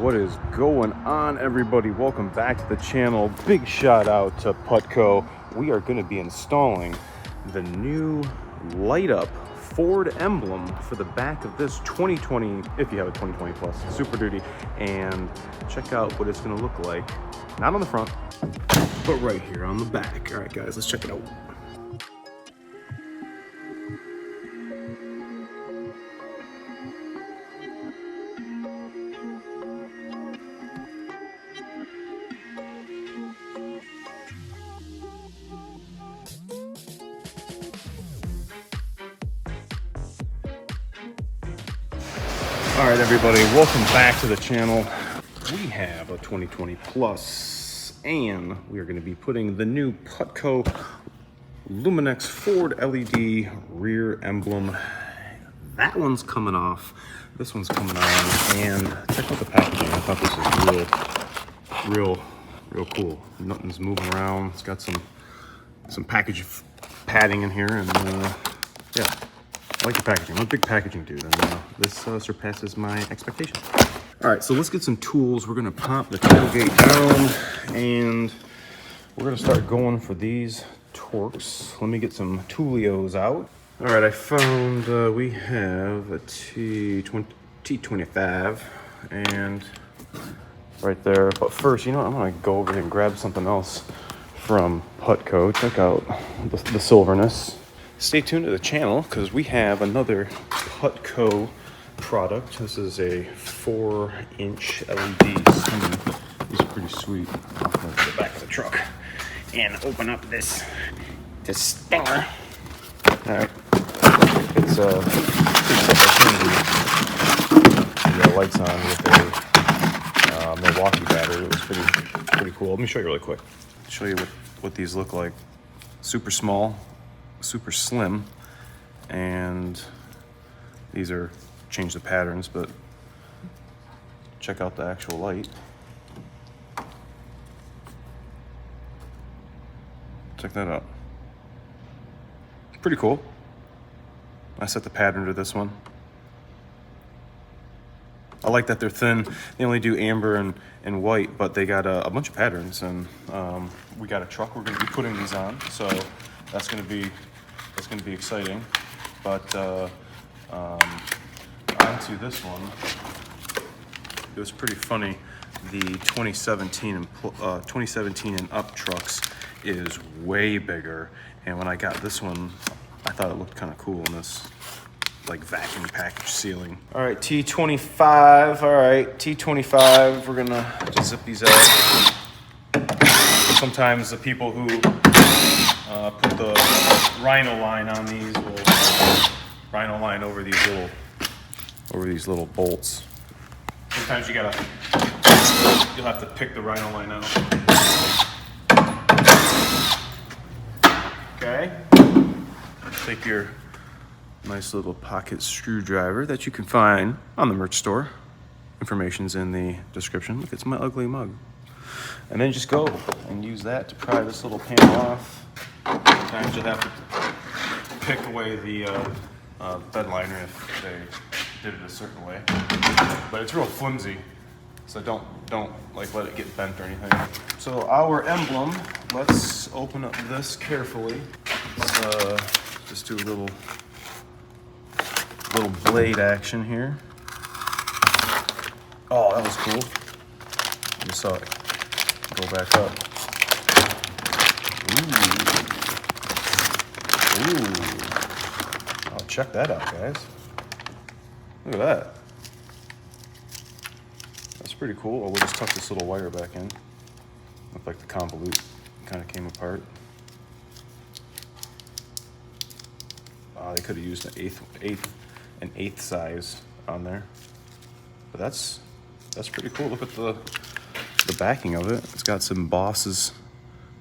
What is going on, everybody? Welcome back to the channel. Big shout out to Putco. We are going to be installing the new light up Ford emblem for the back of this 2020, if you have a 2020 plus Super Duty, and check out what it's going to look like, not on the front, but right here on the back. All right, guys, let's check it out. All right, everybody, welcome back to the channel. We have a 2020 plus, and we are going to be putting the new Putco Luminex Ford LED rear emblem. That one's coming off. This one's coming on, and check out the packaging. I thought this was real cool. Nothing's moving around. It's got some package padding in here, and yeah. I like the packaging. I'm a big packaging dude, and this surpasses my expectations. All right, so let's get some tools. We're gonna pop the tailgate down, and we're gonna start going for these Torx. Let me get some Toolios out. All right, I found we have a T25, and right there. But first, you know what? I'm gonna go over here and grab something else from Putco. Check out the silverness. Stay tuned to the channel because we have another Putco product. This is a 4-inch LED screen. These are pretty sweet. I'll go to the back of the truck and open up this stinger. All right, it's the lights on with a Milwaukee battery. It was pretty cool. Let me show you really quick. Show you what these look like. Super small, super slim, and these are change the patterns, but check out the actual light. Check that out. Pretty cool. I set the pattern to this one. I like that they're thin. They only do amber and white, but they got a bunch of patterns, and we got a truck we're going to be putting these on, so that's going to be exciting. But onto this one. It was pretty funny. The 2017 and up trucks is way bigger, and when I got this one, I thought it looked kind of cool in this like vacuum package sealing. All right, T25. All right, T25. We're gonna just zip these out. Sometimes the people who put the rhino line on these will rhino line over these little bolts. Sometimes you'll have to pick the rhino line out. Okay. Take your nice little pocket screwdriver that you can find on the merch store. Information's in the description. Look, it's my ugly mug. And then just go and use that to pry this little panel off. Sometimes you'll have to pick away the bed liner if they did it a certain way. But it's real flimsy, so don't like let it get bent or anything. So our emblem, let's open up this carefully. Let's just do a little blade action here. Oh, that was cool. You saw it go back up. Ooh. Oh, check that out, guys. Look at that. That's pretty cool. Oh, we'll just tuck this little wire back in. Looked like the convolute kind of came apart. They could have used an eighth size on there. But that's pretty cool. Look at the backing of it. It's got some bosses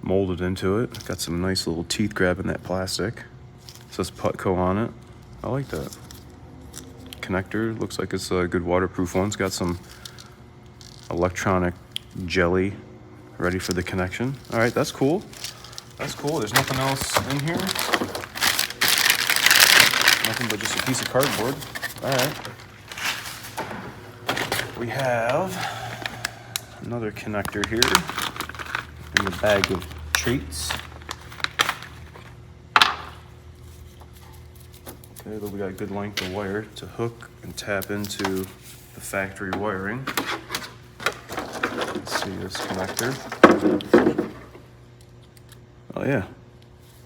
molded into it. It's got some nice little teeth grabbing that plastic. It says Putco on it. I like that. Connector looks like it's a good waterproof one. It's got some electronic jelly ready for the connection. All right, that's cool. That's cool. There's nothing else in here. Nothing but just a piece of cardboard. All right. We have another connector here in the bag of treats. Okay, then we got a good length of wire to hook and tap into the factory wiring. Let's see this connector. Oh yeah,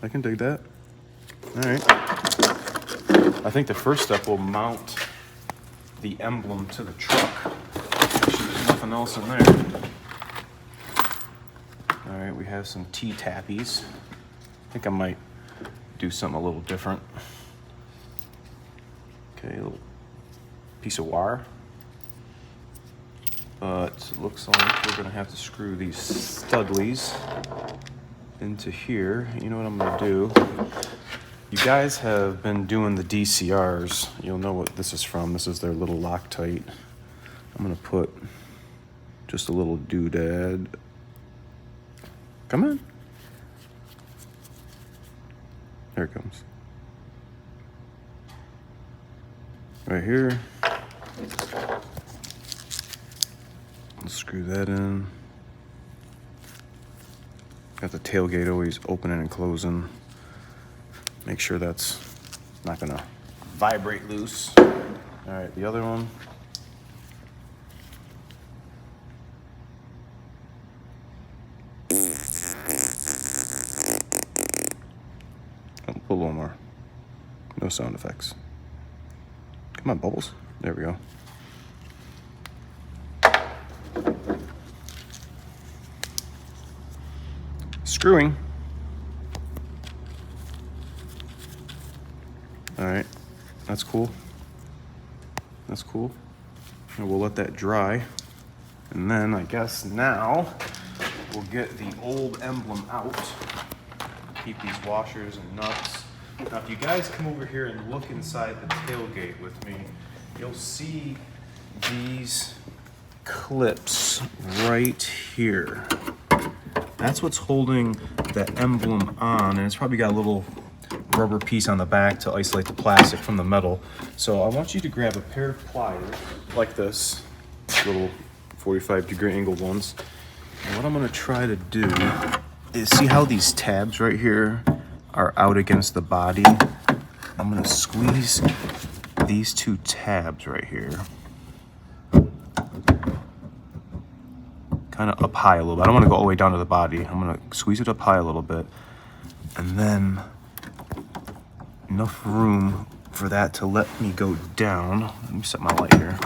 I can dig that. All right. I think the first step will mount the emblem to the truck. There's nothing else in there. All right, we have some T-tappies. I think I might do something a little different. Okay, a little piece of wire. But it looks like we're gonna have to screw these studlies into here. You know what I'm gonna do? You guys have been doing the DCRs. You'll know what this is from. This is their little Loctite. I'm gonna put just a little doodad. Come on. There it comes. Right here. Let's screw that in. Got the tailgate always opening and closing. Make sure that's not gonna vibrate loose. All right, the other one. Oh, pull a little more. No sound effects. Come on, bubbles. There we go. Screwing. All right, that's cool. That's cool. And we'll let that dry. And then I guess now we'll get the old emblem out. Keep these washers and nuts. Now, if you guys come over here and look inside the tailgate with me, you'll see these clips right here. That's what's holding the emblem on, and it's probably got a little rubber piece on the back to isolate the plastic from the metal. So I want you to grab a pair of pliers like this, little 45-degree angled ones. And what I'm gonna try to do is see how these tabs right here are out against the body. I'm gonna squeeze these two tabs right here. Kind of up high a little bit. I don't wanna go all the way down to the body. I'm gonna squeeze it up high a little bit. And then enough room for that to let me go down. Let me set my light here.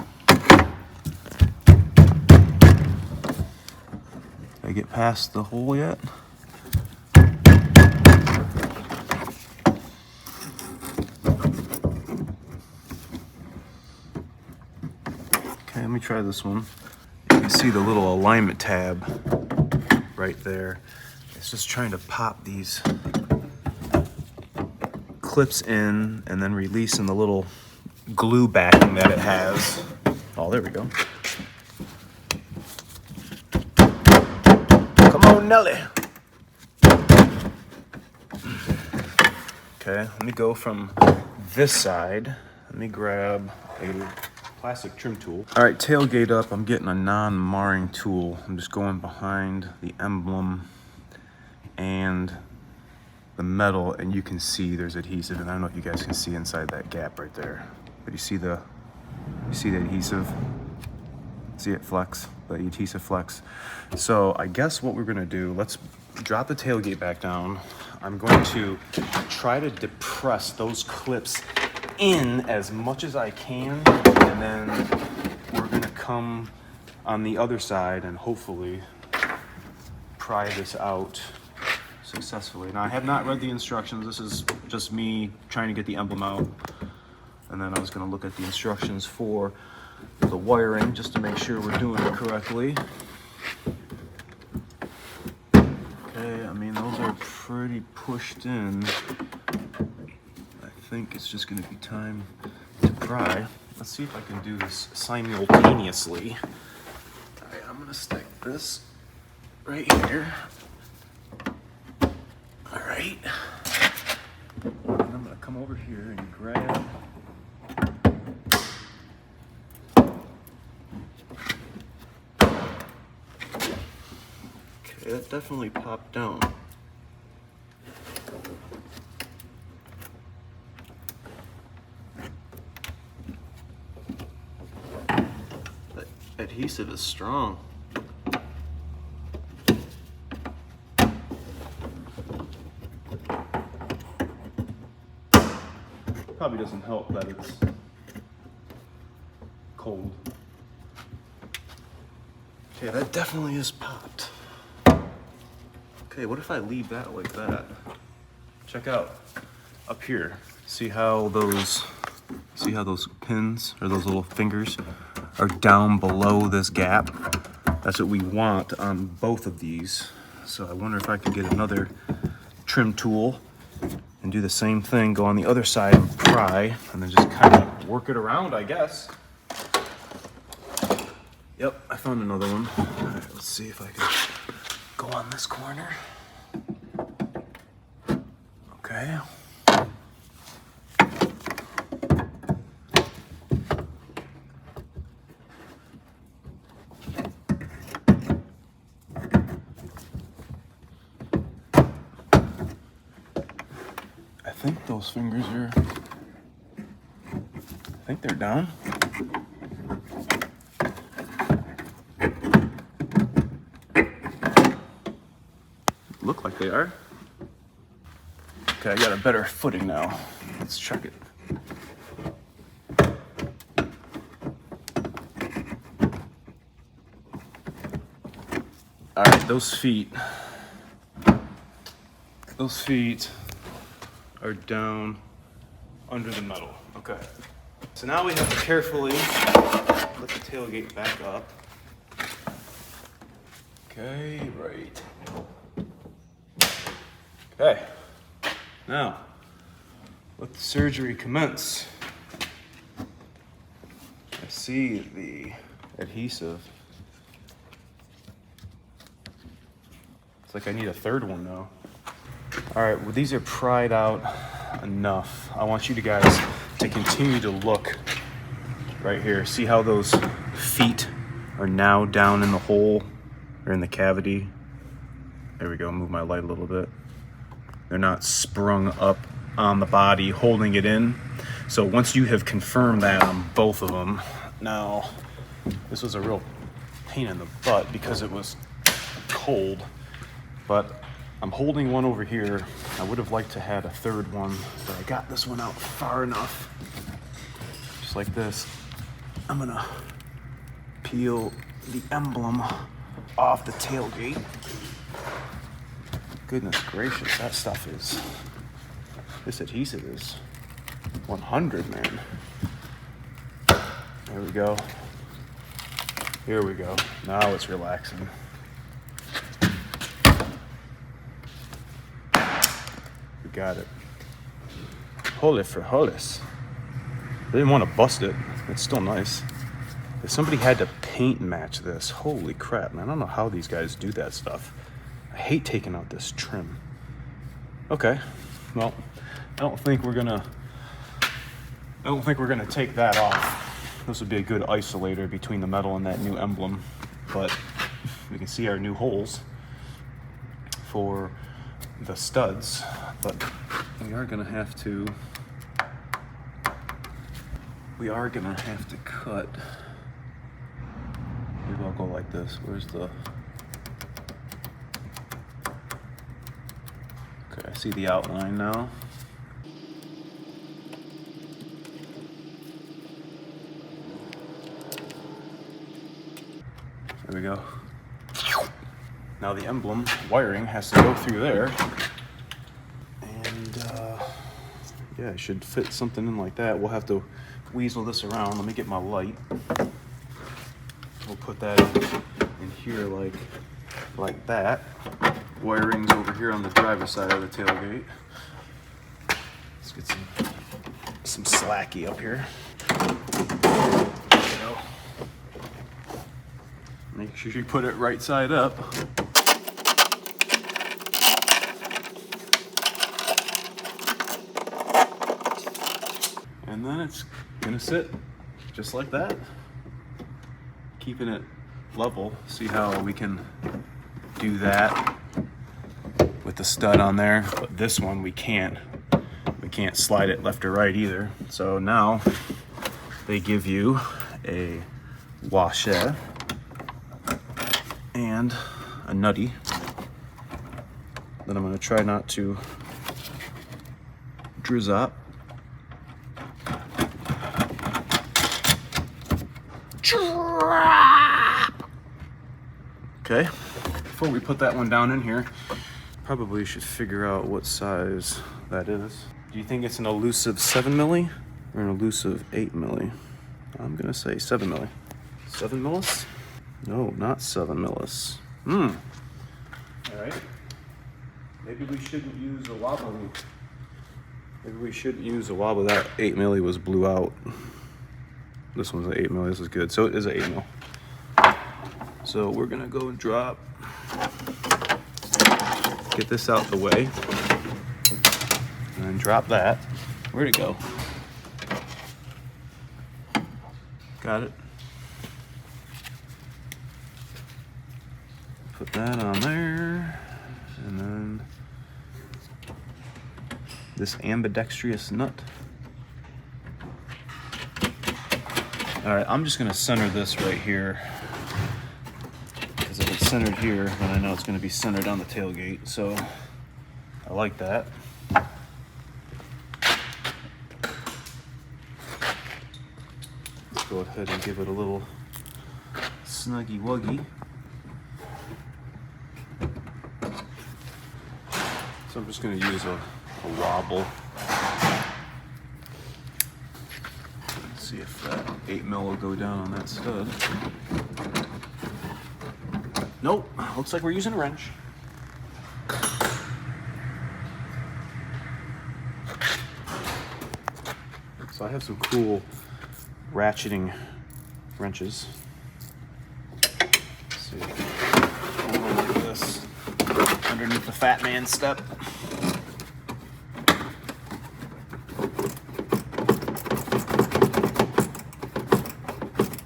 Did I get past the hole yet? Okay, let me try this one. You can see the little alignment tab right there. It's just trying to pop these clips in and then releasing the little glue backing that it has. Oh, there we go. Come on, Nelly. Okay, let me go from this side. Let me grab a plastic trim tool. All right, tailgate up. I'm getting a non-marring tool. I'm just going behind the emblem and the metal, and you can see there's adhesive, and I don't know if you guys can see inside that gap right there, but you see the adhesive, see it flex, the adhesive flex. So I guess what we're gonna do, let's drop the tailgate back down. I'm going to try to depress those clips in as much as I can, and then we're gonna come on the other side and hopefully pry this out successfully. Now, I have not read the instructions. This is just me trying to get the emblem out. And then I was gonna look at the instructions for the wiring just to make sure we're doing it correctly. Okay, I mean, those are pretty pushed in. I think it's just gonna be time to pry. Let's see if I can do this simultaneously. All right, I'm gonna stick this right here. All right, and I'm gonna come over here and grab Okay, that definitely popped down. That adhesive is strong. Probably doesn't help that it's cold. Okay, that definitely is popped. Okay, what if I leave that like that? Check out up here. See how those pins or those little fingers are down below this gap? That's what we want on both of these. So I wonder if I could get another trim tool and do the same thing, go on the other side and pry, and then just kind of work it around, I guess. Yep, I found another one. All right, let's see if I can go on this corner. Okay. I think those fingers are, I think they're down. Look like they are. Okay, I got a better footing now. Let's check it. All right, those feet are down under the metal. Okay. So now we have to carefully lift the tailgate back up. Okay, right. Okay. Now, let the surgery commence. I see the adhesive. It's like I need a third one now. All right, well, these are pried out enough. I want you guys to continue to look right here. See how those feet are now down in the hole or in the cavity? There we go, move my light a little bit. They're not sprung up on the body, holding it in. So once you have confirmed that on both of them, now this was a real pain in the butt because it was cold, but I'm holding one over here. I would have liked to have a third one, but I got this one out far enough. Just like this. I'm gonna peel the emblem off the tailgate. Goodness gracious, that stuff is, this adhesive is 100, man. There we go. Here we go. Now it's relaxing. We got it. Holy frijoles. I didn't want to bust it. It's still nice. If somebody had to paint match this, holy crap, man. I don't know how these guys do that stuff. I hate taking out this trim. Okay, well, I don't think we're gonna take that off. This would be a good isolator between the metal and that new emblem, but we can see our new holes for the studs, but we are gonna have to cut. Maybe I'll go like this. Where's the, okay, I see the outline now. There we go. Now the emblem wiring has to go through there. And yeah, it should fit something in like that. We'll have to weasel this around. Let me get my light. We'll put that in here like that. Wiring's over here on the driver's side of the tailgate. Let's get some slacky up here. There we go. Make sure you put it right side up. And then it's gonna sit just like that. Keeping it level. See how we can do that with the stud on there, but this one we can't. We can't slide it left or right either. So now they give you a washer and a nutty that I'm going to try not to drizz up. Okay, before we put that one down in here, probably should figure out what size that is. Do you think it's an elusive 7 milli or an elusive 8 milli? I'm gonna say 7 milli. 7 millis? No, not 7 millis. All right. Maybe we shouldn't use a wobble. Maybe we shouldn't use a wobble. That 8 milli was blew out. This one's an 8 milli. This is good. So it is an 8 mil. So we're gonna go and drop. Get this out the way. And then drop that. Where'd it go? Got it. Put that on there. And then this ambidextrous nut. All right, I'm just gonna center this right here. Because if it's centered here, then I know it's gonna be centered on the tailgate. So I like that. Let's go ahead and give it a little snuggy wuggy. So I'm just gonna use a wobble. Let's see if that 8 mil will go down on that stud. Nope, looks like we're using a wrench. So I have some cool ratcheting wrenches. Let's see. Look at this. Underneath the fat man step.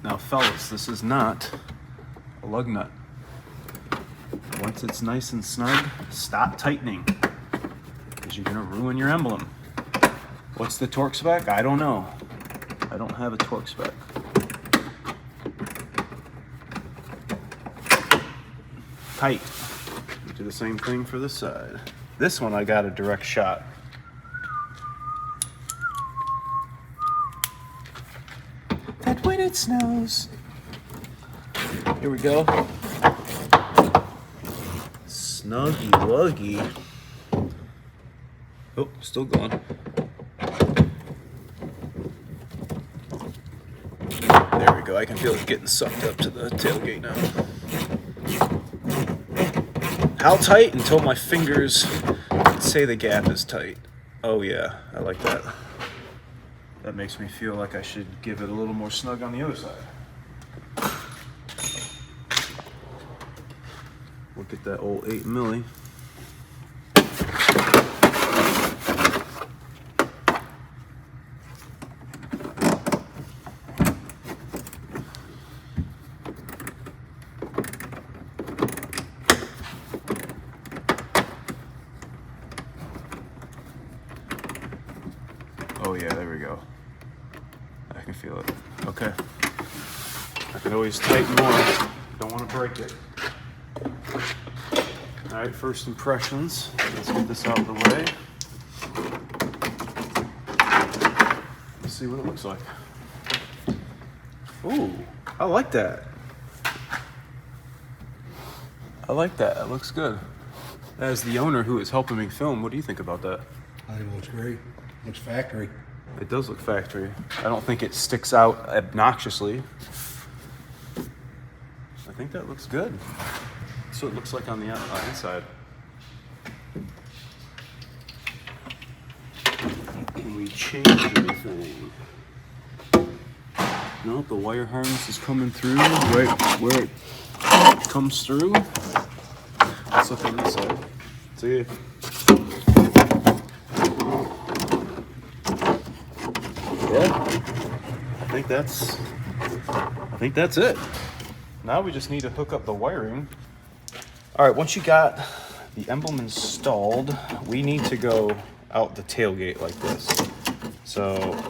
Now fellas, this is not a lug nut. Once it's nice and snug, stop tightening, because you're gonna ruin your emblem. What's the torque spec? I don't know. I don't have a torque spec. Tight. Do the same thing for this side. This one I got a direct shot. That when it snows. Here we go. Snuggy wuggy. Oh, still going. There we go. I can feel it getting sucked up to the tailgate now. How tight? Until my fingers say the gap is tight. Oh yeah, I like that. That makes me feel like I should give it a little more snug on the other side. Look at that old 8 milli. Oh yeah, there we go. I can feel it. Okay. I can always tighten more. Don't want to break it. All right, first impressions. Let's get this out of the way. Let's see what it looks like. Ooh, I like that. I like that. It looks good. As the owner who is helping me film, what do you think about that? I think it looks great. Looks factory. It does look factory. I don't think it sticks out obnoxiously. I think that looks good. That's what it looks like on the inside. Can we change anything? No, the wire harness is coming through right where it comes through. Let's look on this side. See? Yeah, I think that's it. Now we just need to hook up the wiring All right, once you got the emblem installed, we need to go out the tailgate like this. So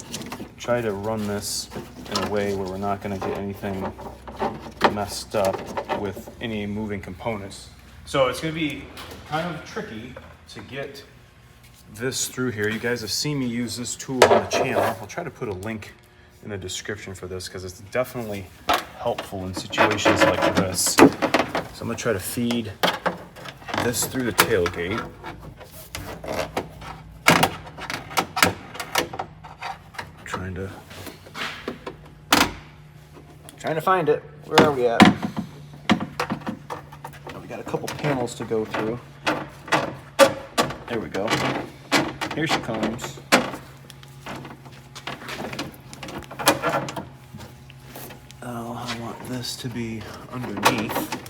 try to run this in a way where we're not going to get anything messed up with any moving components. So it's going to be kind of tricky to get this through here. You guys have seen me use this tool on the channel. I'll try to put a link in the description for this because it's definitely helpful in situations like this. So I'm going to try to feed this through the tailgate. Trying to find it. Where are we at? Oh, we got a couple panels to go through. There we go. Here she comes. Oh, I want this to be underneath.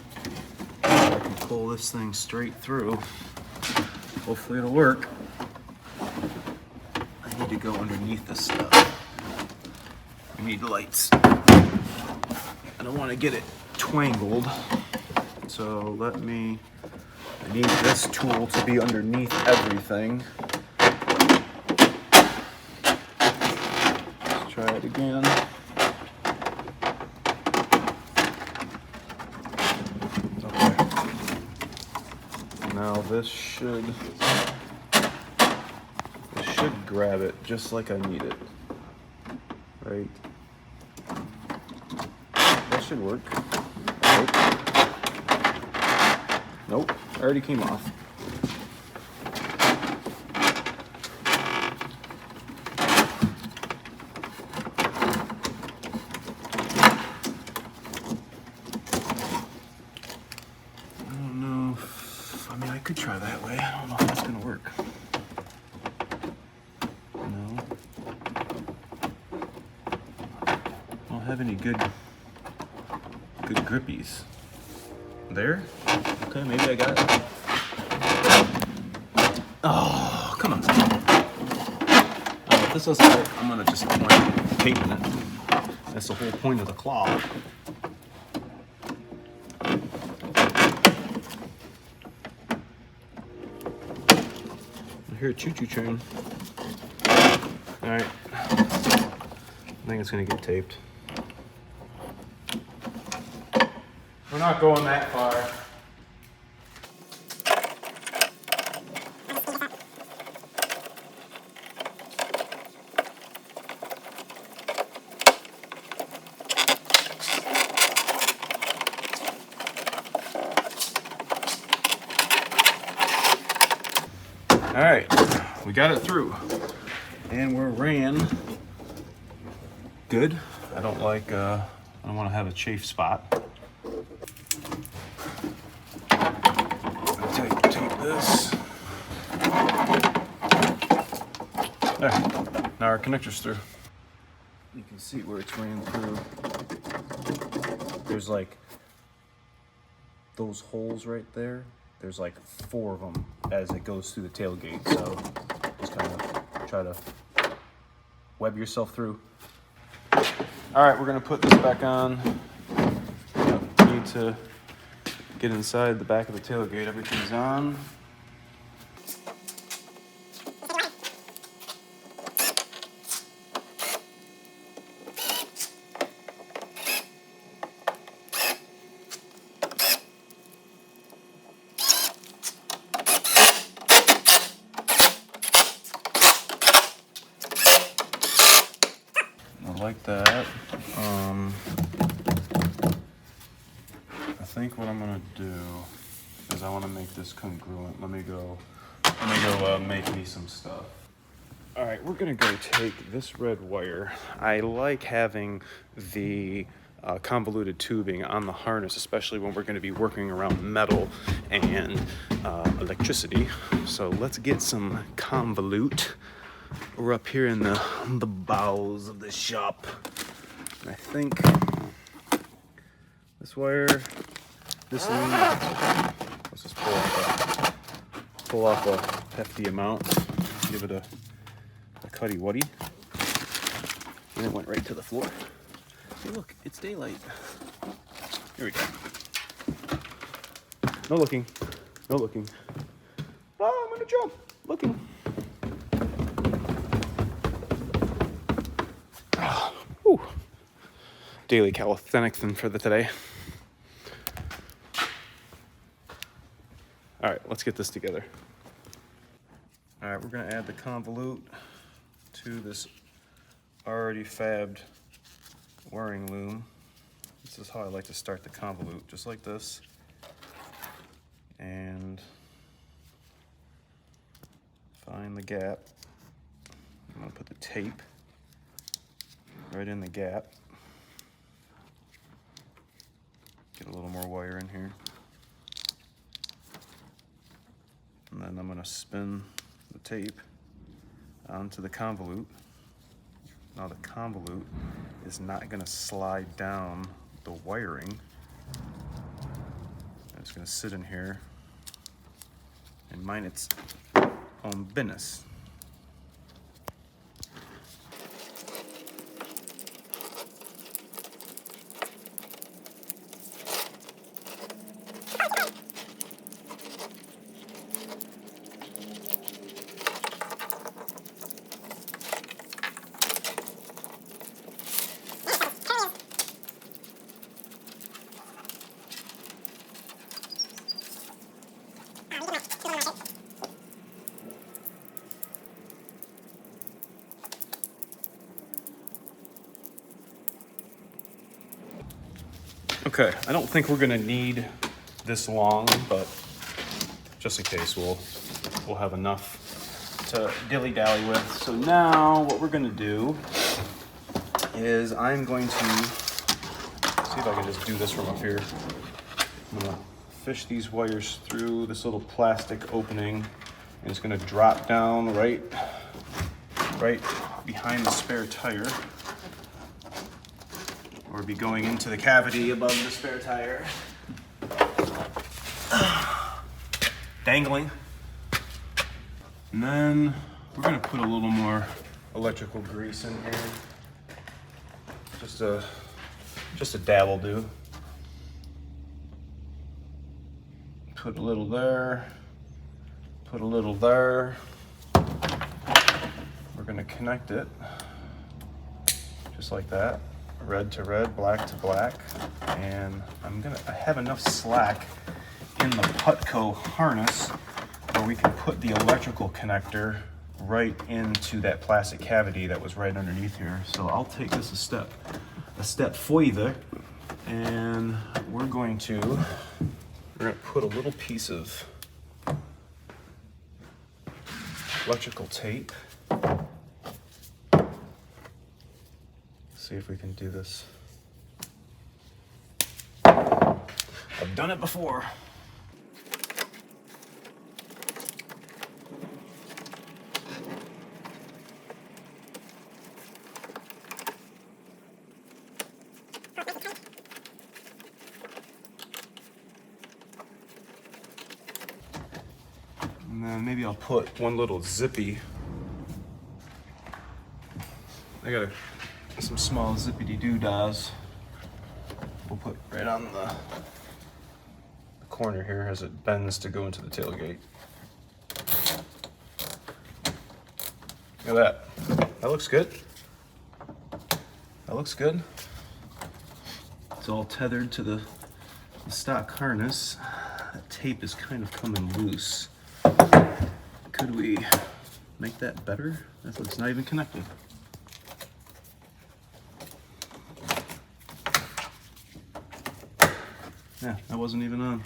I can pull this thing straight through. Hopefully it'll work. I need to go underneath this stuff. We need lights. I don't want to get it twangled. So I need this tool to be underneath everything. Let's try it again. Okay. Now this should grab it just like I need it. Right? That should work. Nope, already came off. I don't know if, I mean, I could try that way. I don't know if that's gonna work. No. I don't have any good grippies. There? Okay, maybe I got it. Oh, come on. If this doesn't work, I'm gonna just wind taping it. That's the whole point of the claw. I hear a choo-choo train. All right. I think it's gonna get taped. We're not going that far. All right, we got it through, and we're ran good. I don't want to have a chafe spot. Take this. There. Now our connector's through. You can see where it's ran through. There's like those holes right there. There's like 4 of them as it goes through the tailgate. So just kind of try to web yourself through. All right, we're gonna put this back on. Need to get inside the back of the tailgate. Everything's on. Like that. I think what I'm gonna do is I want to make this congruent. Let me go make me some stuff. All right, we're gonna go take this red wire. I like having the convoluted tubing on the harness, especially when we're going to be working around metal and electricity. So let's get some convolute. We're up here in the bowels of the shop. And I think this wire, this one, let's just pull off a hefty amount, give it a cutty wuddy, and it went right to the floor. Hey look, it's daylight. Here we go. No looking. No looking. Oh, I'm gonna jump. Looking. Whew. Daily calisthenics for the today. All right, let's get this together. All right, we're gonna add the convolute to this already fabbed wiring loom. This is how I like to start the convolute, just like this. And find the gap. I'm gonna put the tape right in the gap. Get a little more wire in here. And then I'm gonna spin the tape onto the convolute. Now the convolute is not gonna slide down the wiring. It's gonna sit in here and mind its own business. Okay, I don't think we're gonna need this long, but just in case, we'll have enough to dilly-dally with. So now what we're gonna do is I'm going to see if I can just do this from up here. I'm gonna fish these wires through this little plastic opening, and it's gonna drop down right behind the spare tire, or be going into the cavity above the spare tire. Dangling. And then we're gonna put a little more electrical grease in here. Just a dab will do. Put a little there, put a little there. We're gonna connect it just like that. Red to red, black to black, and I have enough slack in the Putco harness where we can put the electrical connector right into that plastic cavity that was right underneath here. So I'll take this a step further, and we're gonna put a little piece of electrical tape. See if we can do this. I've done it before. And then maybe I'll put one little zippy. I got some small zippity-doo-dahs. We'll put right on the corner here as it bends to go into the tailgate. Look at that. That looks good. That looks good. It's all tethered to the stock harness. That tape is kind of coming loose. Could we make that better? It's not even connected. Yeah, that wasn't even on.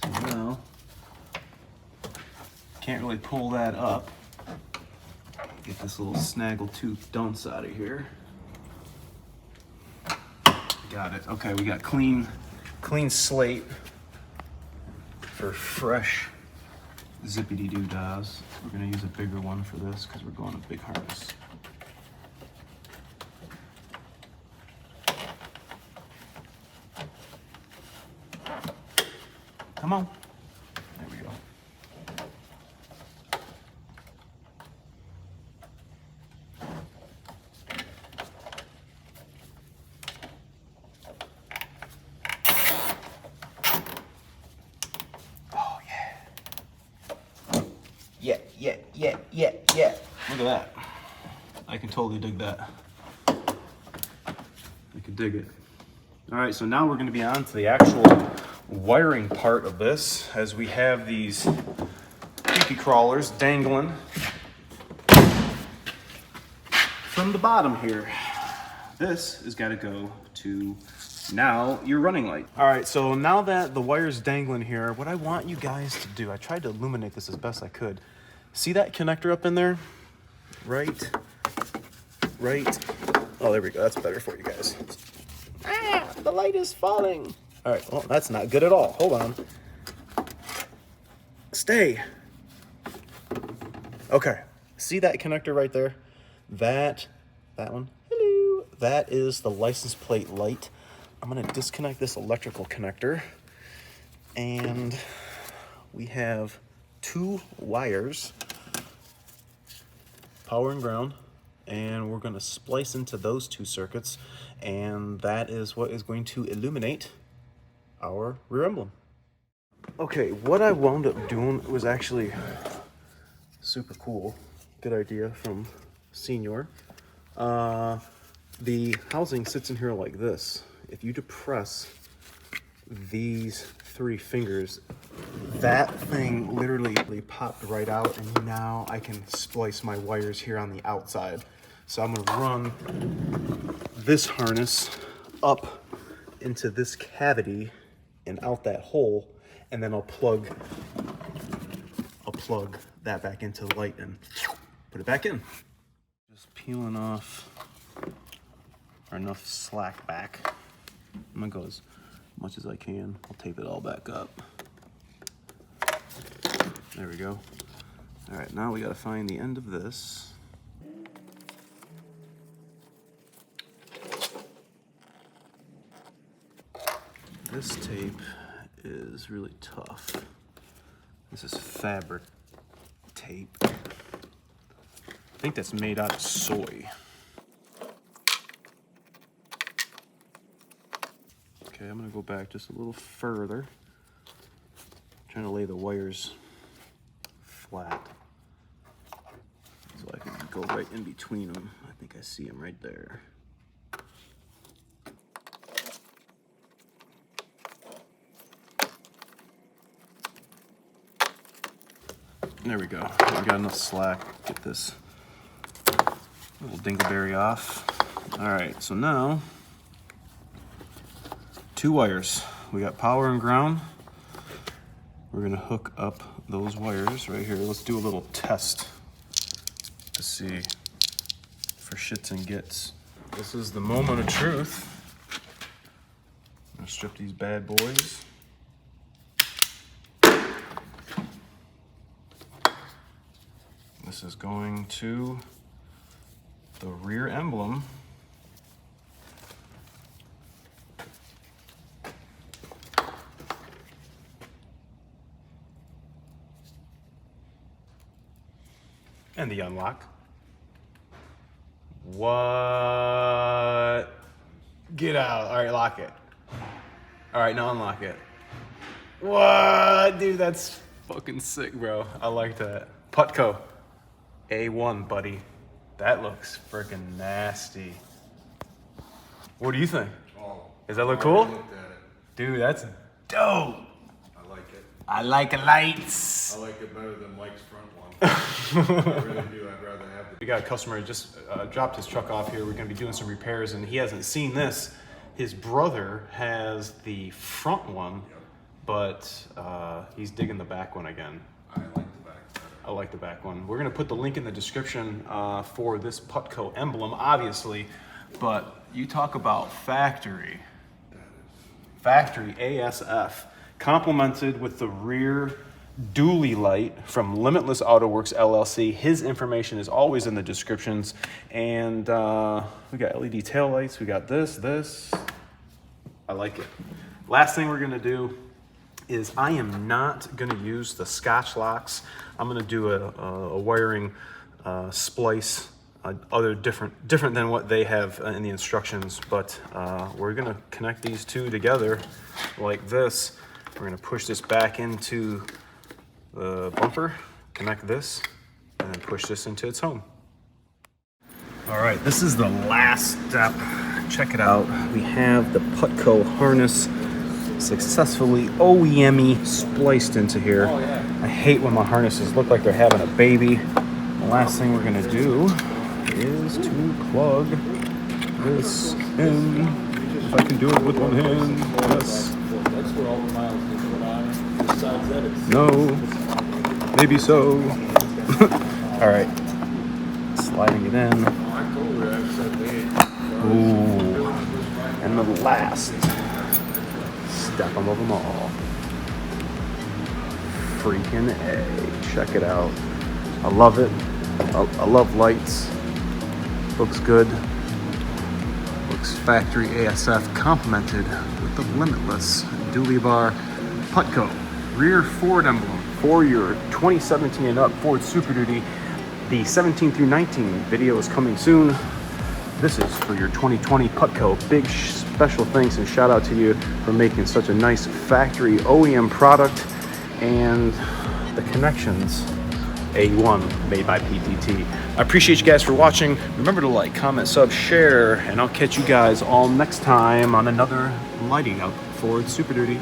So now, can't really pull that up. Get this little snaggle-tooth dunce out of here. Got it. Okay, we got clean slate for fresh zippity-doo-dahs. We're gonna use a bigger one for this because we're going a big harness. Come on. There we go. Yeah. Look at that. I can totally dig that. I can dig it. All right, so now we're gonna be on to the actual wiring part of this, as we have these creepy crawlers dangling from the bottom here. This has gotta go to now your running light. All right, so now that the wire's dangling here, what I want you guys to do, I tried to illuminate this as best I could. See that connector up in there? Right. Oh, there we go, that's better for you guys. Ah, the light is falling. All right, well, that's not good at all. Hold on. Stay. Okay, see that connector right there? That one, hello. That is the license plate light. I'm gonna disconnect this electrical connector, and we have 2 wires, power and ground, and we're gonna splice into those 2 circuits, and that is what is going to illuminate our rear emblem. Okay, what I wound up doing was actually super cool. Good idea from Senior. The housing sits in here like this. If you depress these 3 fingers, that thing literally popped right out, and now I can splice my wires here on the outside. So I'm gonna run this harness up into this cavity and out that hole, and then I'll plug that back into the light and put it back in. Just peeling off enough slack back. I'm gonna go as much as I can. I'll tape it all back up. There we go. All right, now we gotta find the end of this. This tape is really tough. This is fabric tape. I think that's made out of soy. Okay, I'm gonna go back just a little further. I'm trying to lay the wires flat so I can go right in between them. I think I see them right there. There we go. We got enough slack. Get this little dingleberry off. All right, so now 2 wires. We got power and ground. We're gonna hook up those wires right here. Let's do a little test to see for shits and gits. This is the moment of truth. I'm gonna strip these bad boys. This is going to the rear emblem. And the unlock. What? Get out. All right, lock it. All right, now unlock it. What? Dude, that's fucking sick, bro. I like that. Putco. A1, buddy. That looks freaking nasty. What do you think? Oh, Does that look cool? I looked at it. Dude, that's dope. I like it. I like lights. I like it better than Mike's front one. I really do. I'd rather have We got a customer who just dropped his truck off here. We're gonna be doing some repairs, and he hasn't seen this. His brother has the front one, but he's digging the back one again. I like the back better. I like the back one. We're gonna put the link in the description for this Putco emblem, obviously, but you talk about factory. Factory ASF, complemented with the rear dually light from Limitless Autoworks LLC. His information is always in the descriptions. And we got LED tail lights. We got this. I like it. Last thing we're gonna do is I am not gonna use the Scotch locks. I'm gonna do a wiring splice, other different than what they have in the instructions, but we're gonna connect these 2 together like this. We're gonna push this back into the bumper connect this and then push this into its home. All right, this is the last step. Check it out. We have the Putco harness successfully OEM-y spliced into here. I hate when my harnesses look like they're having a baby. The last thing we're gonna do is to plug this in. If I can do it with one hand, yes. That's where all the miles get put on. Besides that, it's No, maybe so. All right, sliding it in. Ooh, and the last step of them all. Freaking A. Check it out. I love it. I love lights. Looks good. Looks factory ASF, complemented with the limitless dually bar Putco rear Ford emblem for your 2017 and up Ford Superduty. The 17 through 19 video is coming soon. This is for your 2020 Putco. Big special thanks and shout out to you for making such a nice factory OEM product, and the connections A1 made by PTT. I appreciate you guys for watching. Remember to like, comment, sub, share, and I'll catch you guys all next time on another lighting out Ford Superduty.